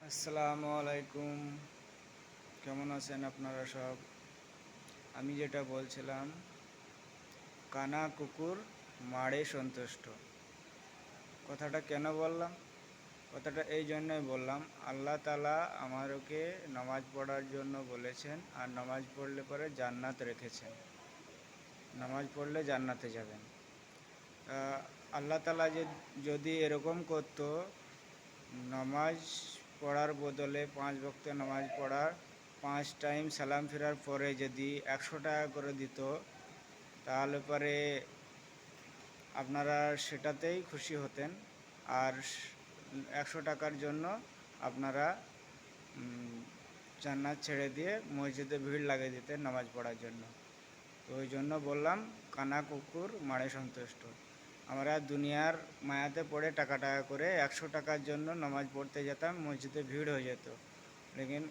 আসসালামু আলাইকুম। কেমন আছেন আপনারা সব? আমি যেটা বলছিলাম, কানা কুকুর মারে সন্তুষ্ট। কথাটা কেন বললাম? কথাটা এই জন্যই বললাম, আল্লাহ তাআলা আমাদেরকে নামাজ পড়ার জন্য বলেছেন, আর নামাজ পড়লে পরে জান্নাত রেখেছেন। নামাজ পড়লে জান্নাতে যাবেন। আল্লাহ তাআলা যদি এরকম করতো, নামাজ পড়ার বদলে 5 ওয়াক্ত নামাজ পড়ার 5 টাইম সালাম ফেরার পরে যদি 100 টাকা করে দিত, তাহলে পরে আপনারা সেটাতেই খুশি হতেন। আর 100 টাকার জন্য আপনারা জান্নাত ছেড়ে দিয়ে মসজিদে ভিড় লাগিয়ে দিতেন নামাজ পড়ার জন্য। তো ওই জন্য বললাম, কানা কুকুর মারে সন্তুষ্ট। আমরা দুনিয়ার মায়াতে পড়ে টাকা টাকা করে 100 টাকার জন্য নামাজ পড়তে যেতাম, মসজিদে ভিড় হয়ে যেত। লেকিন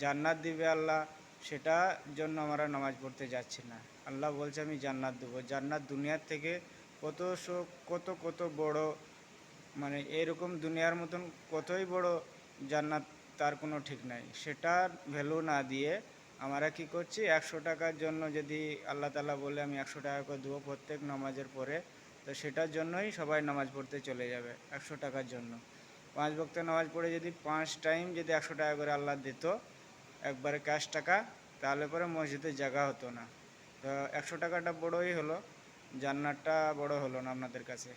জান্নাত দিবে আল্লাহ, সেটার জন্য আমরা নামাজ পড়তে যাচ্ছি না। আল্লাহ বলছে আমি জান্নাত দেবো। জান্নাত দুনিয়ার থেকে কত কত বড়, মানে এরকম দুনিয়ার মতন কতই বড় জান্নাত, তার কোনো ঠিক নাই। সেটার ভ্যালু না দিয়ে আমরা কি করছি, 100 টাকার জন্য যদি আল্লাহ তাআলা বলে আমি 100 টাকা করে দেবো প্রত্যেক নামাজের পরে, তো সেটার জন্যই সবাই নামাজ পড়তে চলে যাবে 100 টাকার জন্য। 5 ওয়াক্ত নামাজ পড়ে যদি 5 টাইম যদি 100 টাকা করে আল্লাহ দিত, একবারে ক্যাশ টাকা, তাহলে পরে মসজিদে জায়গা হতো না। তো 100 টাকাটা বড়ই হলো, জান্নাতটা বড় হলো না আপনাদের কাছে।